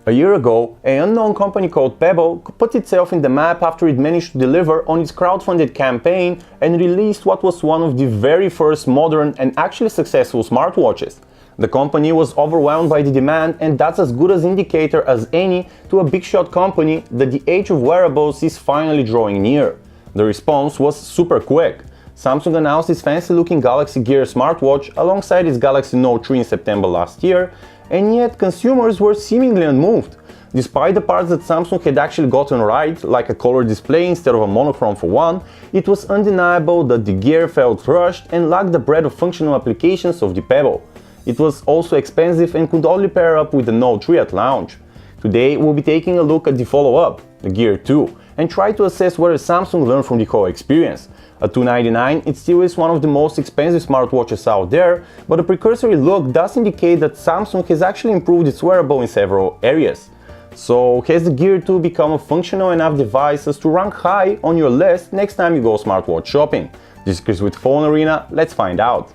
A year ago, an unknown company called Pebble put itself in the map after it managed to deliver on its crowdfunded campaign and released what was one of the very first modern and actually successful smartwatches. The company was overwhelmed by the demand, and that's as good an indicator as any to a big shot company that the age of wearables is finally drawing near. The response was super quick. Samsung announced its fancy-looking Galaxy Gear smartwatch alongside its Galaxy Note 3 in September last year, and yet consumers were seemingly unmoved. Despite the parts that Samsung had actually gotten right, like a color display instead of a monochrome for one, it was undeniable that the Gear felt rushed and lacked the breadth of functional applications of the Pebble. It was also expensive and could only pair up with the Note 3 at launch. Today we'll be taking a look at the follow-up, the Gear 2, and try to assess whether Samsung learned from the whole experience. At $299, it still is one of the most expensive smartwatches out there, but a precursory look does indicate that Samsung has actually improved its wearable in several areas. So, has the Gear 2 become a functional enough device as to rank high on your list next time you go smartwatch shopping? This is Chris with Phone Arena, let's find out.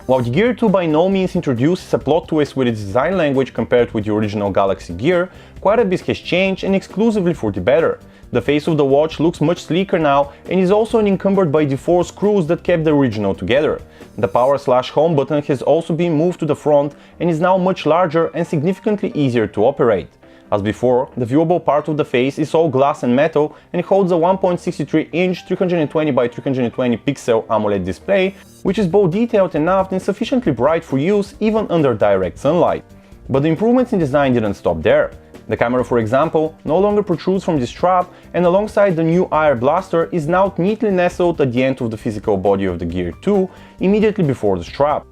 While the Gear 2 by no means introduces a plot twist with its design language compared with the original Galaxy Gear, quite a bit has changed and exclusively for the better. The face of the watch looks much sleeker now and is also unencumbered by the 4 screws that kept the original together. The power/home button has also been moved to the front and is now much larger and significantly easier to operate. As before, the viewable part of the face is all glass and metal and holds a 1.63-inch 320 by 320 pixel AMOLED display, which is both detailed enough and sufficiently bright for use even under direct sunlight. But the improvements in design didn't stop there. The camera, for example, no longer protrudes from the strap, and alongside the new IR blaster is now neatly nestled at the end of the physical body of the Gear 2, immediately before the strap.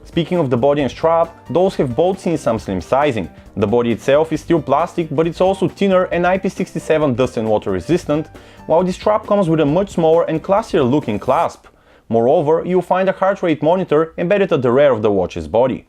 Speaking of the body and strap, those have both seen some slim sizing. The body itself is still plastic, but it's also thinner and IP67 dust and water resistant, while the strap comes with a much smaller and classier looking clasp. Moreover, you'll find a heart rate monitor embedded at the rear of the watch's body.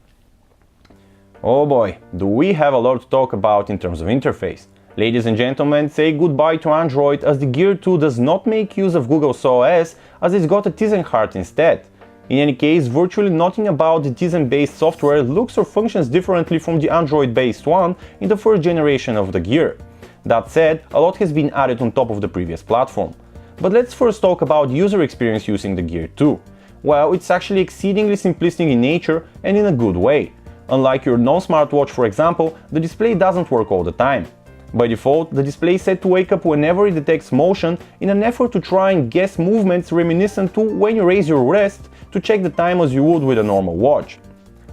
Oh boy, do we have a lot to talk about in terms of interface. Ladies and gentlemen, say goodbye to Android, as the Gear 2 does not make use of Google's OS, as it's got a Tizen heart instead. In any case, virtually nothing about the Tizen-based software looks or functions differently from the Android-based one in the first generation of the Gear. That said, a lot has been added on top of the previous platform. But let's first talk about user experience using the Gear 2. Well, it's actually exceedingly simplistic in nature and in a good way. Unlike your non-smartwatch, for example, the display doesn't work all the time. By default, the display is set to wake up whenever it detects motion in an effort to try and guess movements reminiscent to when you raise your wrist to check the time as you would with a normal watch.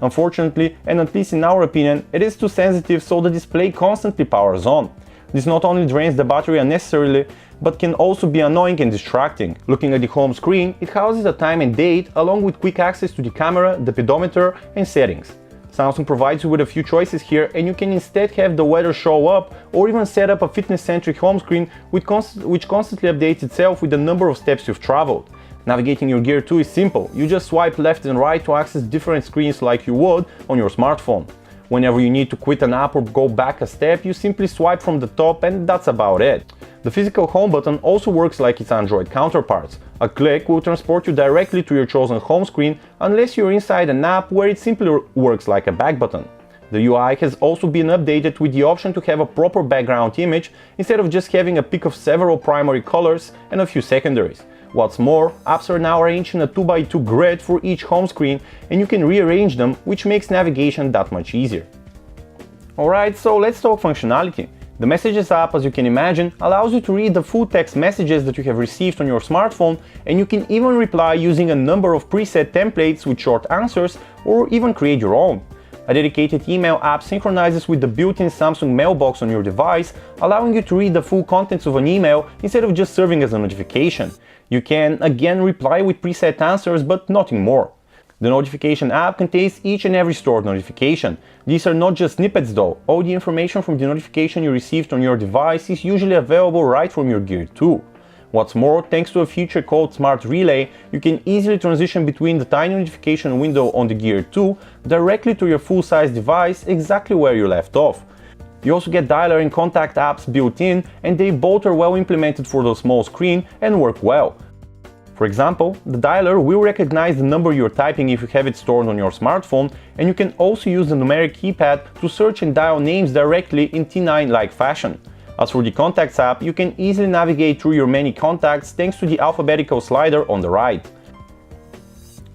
Unfortunately, and at least in our opinion, it is too sensitive, so the display constantly powers on. This not only drains the battery unnecessarily, but can also be annoying and distracting. Looking at the home screen, it houses a time and date along with quick access to the camera, the pedometer and settings. Samsung provides you with a few choices here, and you can instead have the weather show up or even set up a fitness-centric home screen which constantly updates itself with the number of steps you've traveled. Navigating your Gear 2 is simple. You just swipe left and right to access different screens like you would on your smartphone. Whenever you need to quit an app or go back a step, you simply swipe from the top, and that's about it. The physical home button also works like its Android counterparts. A click will transport you directly to your chosen home screen unless you're inside an app, where it simply works like a back button. The UI has also been updated with the option to have a proper background image instead of just having a pick of several primary colors and a few secondaries. What's more, apps are now arranged in a 2x2 grid for each home screen, and you can rearrange them, which makes navigation that much easier. Alright, so let's talk functionality. The Messages app, as you can imagine, allows you to read the full text messages that you have received on your smartphone, and you can even reply using a number of preset templates with short answers, or even create your own. A dedicated email app synchronizes with the built-in Samsung mailbox on your device, allowing you to read the full contents of an email instead of just serving as a notification. You can again reply with preset answers, but nothing more. The Notification app contains each and every stored notification. These are not just snippets though. All the information from the notification you received on your device is usually available right from your Gear 2. What's more, thanks to a feature called Smart Relay, you can easily transition between the tiny notification window on the Gear 2 directly to your full-size device exactly where you left off. You also get dialer and contact apps built in, and they both are well implemented for the small screen and work well. For example, the dialer will recognize the number you're typing if you have it stored on your smartphone, and you can also use the numeric keypad to search and dial names directly in T9-like fashion. As for the Contacts app, you can easily navigate through your many contacts thanks to the alphabetical slider on the right.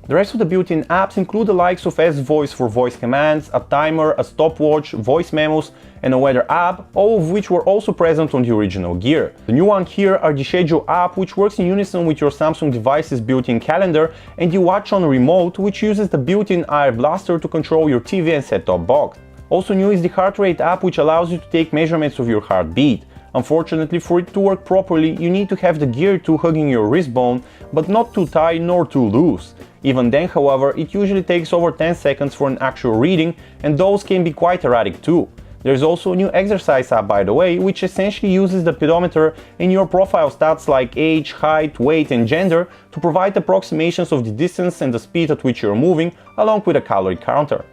The rest of the built-in apps include the likes of S-Voice for voice commands, a timer, a stopwatch, voice memos, and a weather app, all of which were also present on the original Gear. The new one here are the Schedule app, which works in unison with your Samsung device's built-in calendar, and the Watch On Remote, which uses the built-in Air Blaster to control your TV and set-top box. Also new is the Heart Rate app, which allows you to take measurements of your heartbeat. Unfortunately, for it to work properly, you need to have the Gear 2 hugging your wrist bone, but not too tight nor too loose. Even then, however, it usually takes over 10 seconds for an actual reading, and those can be quite erratic too. There's also a new exercise app, by the way, which essentially uses the pedometer and your profile stats like age, height, weight and gender to provide approximations of the distance and the speed at which you're moving, along with a calorie counter.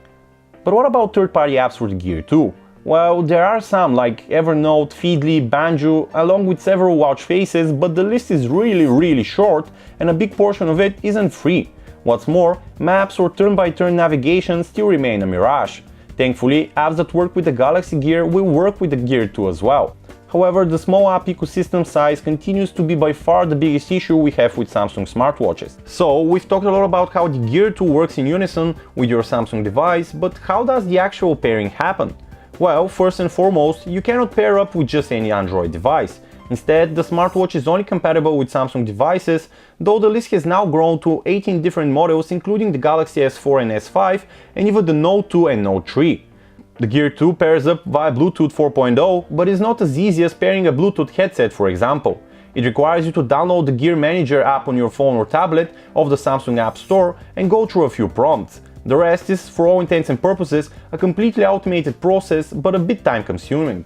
But what about third-party apps for the Gear 2? Well, there are some like Evernote, Feedly, Banjo, along with several watch faces, but the list is really short and a big portion of it isn't free. What's more, maps or turn-by-turn navigation still remain a mirage. Thankfully, apps that work with the Galaxy Gear will work with the Gear 2 as well. However, the small app ecosystem size continues to be by far the biggest issue we have with Samsung smartwatches. So, we've talked a lot about how the Gear 2 works in unison with your Samsung device, but how does the actual pairing happen? Well, first and foremost, you cannot pair up with just any Android device. Instead, the smartwatch is only compatible with Samsung devices, though the list has now grown to 18 different models, including the Galaxy S4 and S5, and even the Note 2 and Note 3. The Gear 2 pairs up via Bluetooth 4.0, but is not as easy as pairing a Bluetooth headset, for example. It requires you to download the Gear Manager app on your phone or tablet of the Samsung App Store and go through a few prompts. The rest is, for all intents and purposes, a completely automated process, but a bit time-consuming.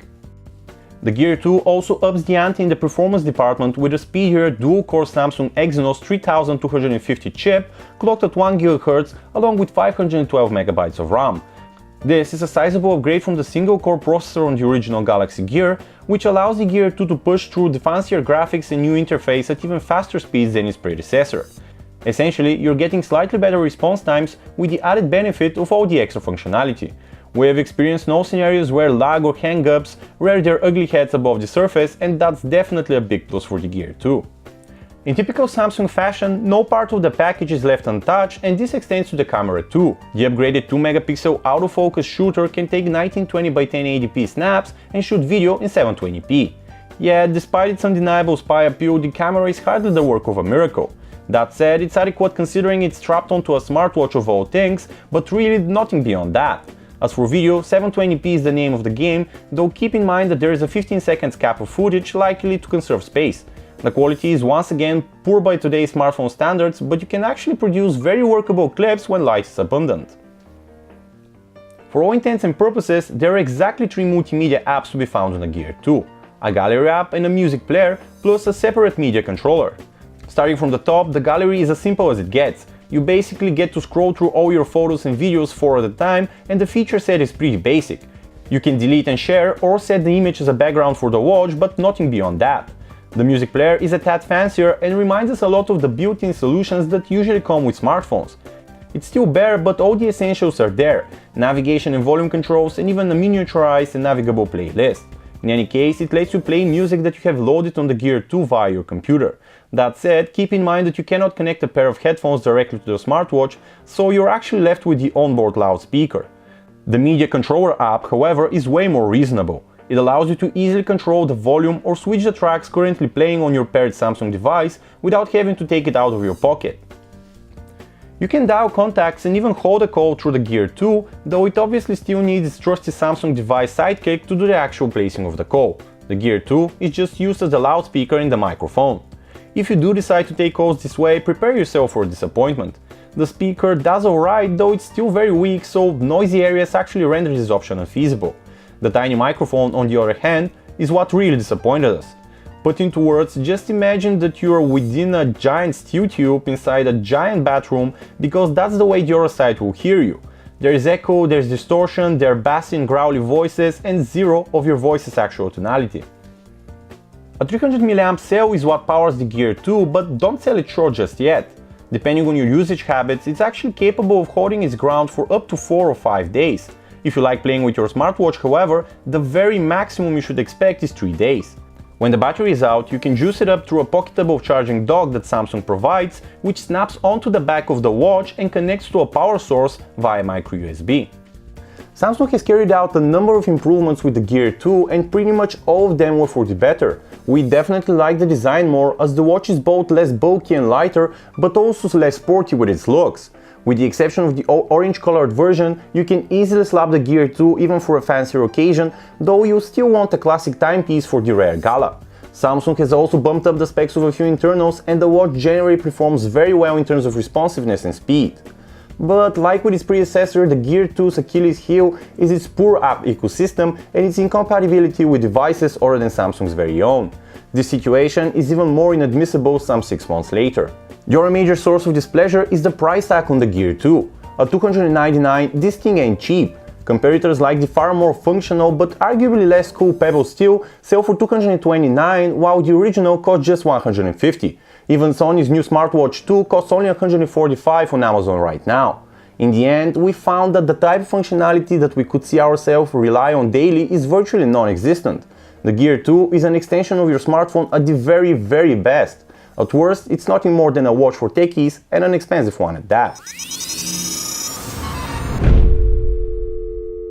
The Gear 2 also ups the ante in the performance department with a speedier dual-core Samsung Exynos 3250 chip clocked at 1 GHz along with 512 MB of RAM. This is a sizable upgrade from the single-core processor on the original Galaxy Gear, which allows the Gear 2 to push through the fancier graphics and new interface at even faster speeds than its predecessor. Essentially, you're getting slightly better response times with the added benefit of all the extra functionality. We have experienced no scenarios where lag or hang-ups rear their ugly heads above the surface, and that's definitely a big plus for the Gear 2. In typical Samsung fashion, no part of the package is left untouched, and this extends to the camera too. The upgraded 2-megapixel autofocus shooter can take 1920x1080p snaps and shoot video in 720p. Yet, despite its undeniable spy appeal, the camera is hardly the work of a miracle. That said, it's adequate considering it's strapped onto a smartwatch of all things, but really nothing beyond that. As for video, 720p is the name of the game, though keep in mind that there is a 15 seconds cap of footage, likely to conserve space. The quality is once again poor by today's smartphone standards, but you can actually produce very workable clips when light is abundant. For all intents and purposes, there are exactly 3 multimedia apps to be found on the Gear 2. A gallery app and a music player, plus a separate media controller. Starting from the top, the gallery is as simple as it gets. You basically get to scroll through all your photos and videos 4 at a time, and the feature set is pretty basic. You can delete and share or set the image as a background for the watch, but nothing beyond that. The music player is a tad fancier and reminds us a lot of the built-in solutions that usually come with smartphones. It's still bare, but all the essentials are there: navigation and volume controls, and even a miniaturized and navigable playlist. In any case, it lets you play music that you have loaded on the Gear 2 via your computer. That said, keep in mind that you cannot connect a pair of headphones directly to the smartwatch, so you're actually left with the onboard loudspeaker. The Media Controller app, however, is way more reasonable. It allows you to easily control the volume or switch the tracks currently playing on your paired Samsung device without having to take it out of your pocket. You can dial contacts and even hold a call through the Gear 2, though it obviously still needs its trusty Samsung device Sidekick to do the actual placing of the call. The Gear 2 is just used as the loudspeaker and the microphone. If you do decide to take calls this way, prepare yourself for disappointment. The speaker does alright, though it's still very weak, so noisy areas actually render this option unfeasible. The tiny microphone, on the other hand, is what really disappointed us. Put into words, just imagine that you are within a giant steel tube inside a giant bathroom, because that's the way the other side will hear you. There is echo, there's distortion, there are bassy and growly voices, and zero of your voice's actual tonality. A 300 mAh cell is what powers the Gear 2, but don't sell it short just yet. Depending on your usage habits, it's actually capable of holding its ground for up to 4 or 5 days. If you like playing with your smartwatch, however, the very maximum you should expect is 3 days. When the battery is out, you can juice it up through a pocketable charging dock that Samsung provides, which snaps onto the back of the watch and connects to a power source via micro USB. Samsung has carried out a number of improvements with the Gear 2 and pretty much all of them were for the better. We definitely like the design more, as the watch is both less bulky and lighter, but also less sporty with its looks. With the exception of the orange colored version, you can easily slap the Gear 2 even for a fancier occasion, though you still want a classic timepiece for the rare gala. Samsung has also bumped up the specs of a few internals, and the watch generally performs very well in terms of responsiveness and speed. But like with its predecessor, the Gear 2's Achilles heel is its poor app ecosystem and its incompatibility with devices other than Samsung's very own. This situation is even more inadmissible some 6 months later. The other major source of displeasure is the price tag on the Gear 2. At $299, this thing ain't cheap. Competitors like the far more functional but arguably less cool Pebble Steel sell for $229, while the original costs just $150. Even Sony's new smartwatch 2 costs only $145 on Amazon right now. In the end, we found that the type of functionality that we could see ourselves rely on daily is virtually non-existent. The Gear 2 is an extension of your smartphone at the very best. At worst, it's nothing more than a watch for techies, and an expensive one at that.